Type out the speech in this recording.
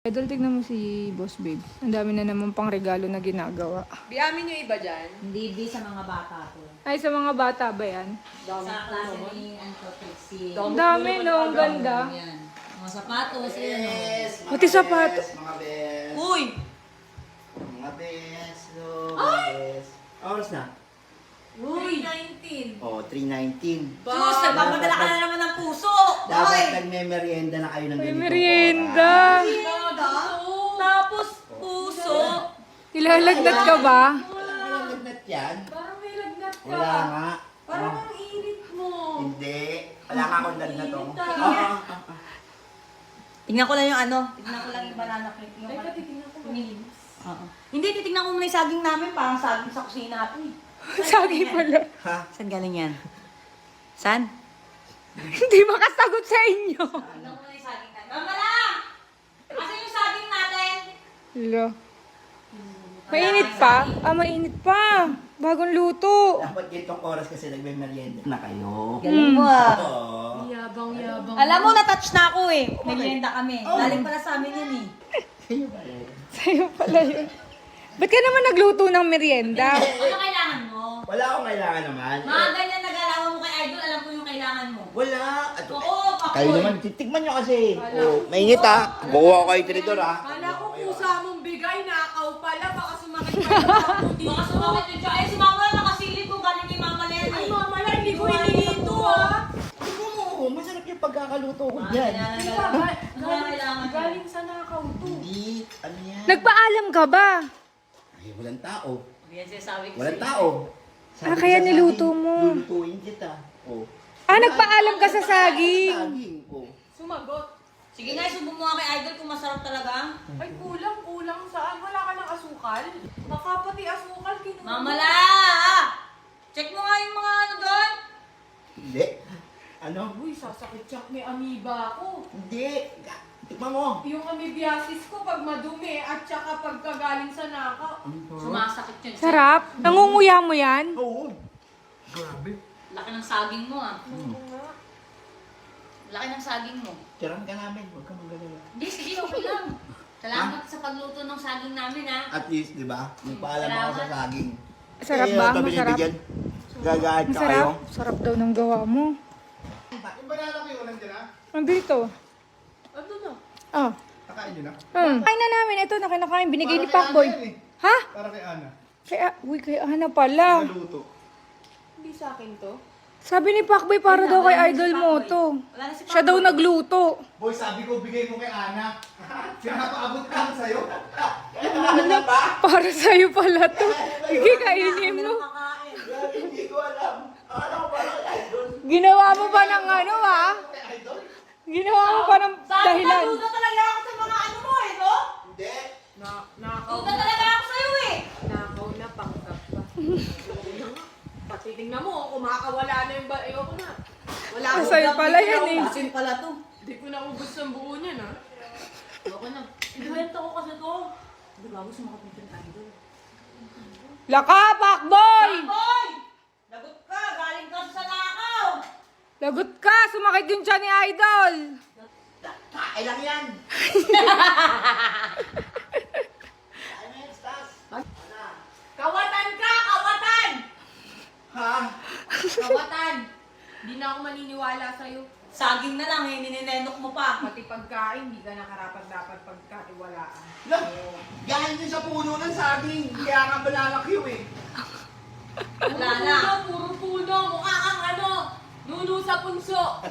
Idol, tignan mo si Boss Babe. Ang dami na naman pang regalo na ginagawa. Biyamin yung iba dyan. Hindi sa mga bata to. Ay, sa mga bata ba yan? Sa klase ni Anto Trixie. Ang dami, no? Ang ganda. Yan. Mga sapatos, yan o. Pati sapato. Mga bes. Uy! Mga bes. Bes. Oras na? Uy! 19. Oh, 3:19. Sus, nagpapadala ka na naman ng puso. Dapat nagme-merienda na kayo ng May ganito. merienda. Tapos puso. Ilalagnat ka ba? Wala ka lang lagnat yan. Parang may lagnat ka. Wala nga. Parang ang init mo. Hindi. Wala ka akong lagnat oh. Tingnan ko lang yung ano. Tingnan ko lang yung banana cake. Yung titignan ko. Oo. Hindi, titignan ko muna yung saging namin. Parang saging sa kusina natin eh. Sagi pala. Ha? Saan galing yan? Saan? Hindi makasagot sa inyo. Tingnan ko muna yung saging natin. Mama lang! Asan yung saging natin? Hello. Mainit pa? Ah, mainit pa. Bagong luto. Dapat gitong oras kasi nagme-merienda na kayo. Galing mo ah. Oo. Yabang. Alam mo, na-touch na ako eh. Merienda kami. Galing pala sa amin yun eh. Kayo ba yun? Sa'yo pala yun. Ba't ka naman nagluto ng merienda? Ano kailangan mo? Wala akong kailangan naman. Mga ganyan nag-alawa mo kay Idol, alam ko yung kailangan mo. Wala. At, Oo, ako. kayo naman, titigman nyo kasi. Oh, mainit ha. Bukuha ko kayo tinidor ha. Kala ko pusa mong bigay, nakaw pala. Baka sumakit pa yung ako dito. Baka sumakit yung tiyan. Eh, si Mama lang nakasilip kung galing kay Mama Len Ay, eh. mama lang, hindi ko hiningi ito ah. Tignan mo, masarap yung pagkakaluto ko dyan. Di ba, Ano kailangan mo? galing sa nakaw to. Hindi, ano yan? Nagpaalam ka ba? Ay, walang tao. Yan sinasabi ko Walang sa'yo. tao. Ah, kaya ko sa niluto saging, mo. Lulutuin kita. Oh. Ah, nagpaalam ka sa saging. Saging, oh. Sumagot. Sige nga, subo mo nga kay Idol kung masarap talaga. Ay, kulang saan? Wala ka ng asukal? Baka pati asukal kinuha. Mama la! Check mo nga yung mga ano doon. Hindi. Ano? Uy, sasakit siya. May amoeba ako. Hindi. Tikman mo. Yung amoebiasis ko pag madumi at saka pagkagaling sa nakaw. Sumasakit yun. Sarap. Nangunguya mo yan? Oo. Grabe. Laki ng saging mo ah. Oo nga. Laki ng saging mo. Tiram ka namin. Huwag ka magalala. Hindi, sige, okay lang. Salamat sa pagluto ng saging namin ah. At least, di ba? Nagpaalam ako sa saging. Sarap Eh, ba? ito Masarap? binibigyan. Gagahat ka kayo. Masarap? Sarap daw ng gawa mo. Yung banana kayo, nandiyan na? Nandito. Ano na? Oh. Nakain nyo na? Kain na namin. Ito, nakinakain. Binigay ni Para kay Pacboy. Ana yan eh. Ha? Para kay Ana. Kay Ana pala. Naluto. Hindi sa akin to. Sabi ni Pacboy para daw kay idol mo to. Wala na si Siya daw nagluto. Boy, sabi ko, bigay mo kay Ana. Pinapaabot ka lang sa'yo. Para sa'yo pala to. Sige, kainin mo. Kakain. Grabe, hindi ko alam. Akala ko parang idol. Ginawa mo pa ng ano, ha? Ginawa mo pa ng dahilan. Duda talaga ako sa mga ano mo eh, no? Hindi. Nakaw Duda talaga ako sa'yo eh. Nakaw na, panggap pa. Pati tingnan mo, kumakawala na yung bayo ko na. Wala akong Sa'yo dam, pala di ko yan eh. naubos. Asin pala to. Hindi ko naubos ang buo niya na. Ako na. Ibenta ko kasi to. Di ba gusto makapagpin Idol? Laka, Pacboy! Boy! Lagot ka! Galing ka sa nakaw! Lagot ka! Sumakit yung tiyan ni idol! Kain lang yan. Kain na yan, Stas. Kawatan ka! Kawatan! Ha? Kawatan! Hindi na ako maniniwala sa'yo. Saging na lang eh, nininenok mo pa. Pati pagkain, hindi ka nakarapat dapat pagkatiwalaan. Lah, galing yun sa puno ng saging. Kaya ka banana Q eh. Wala na. Puro puno, mukha kang ano, nuno sa punso.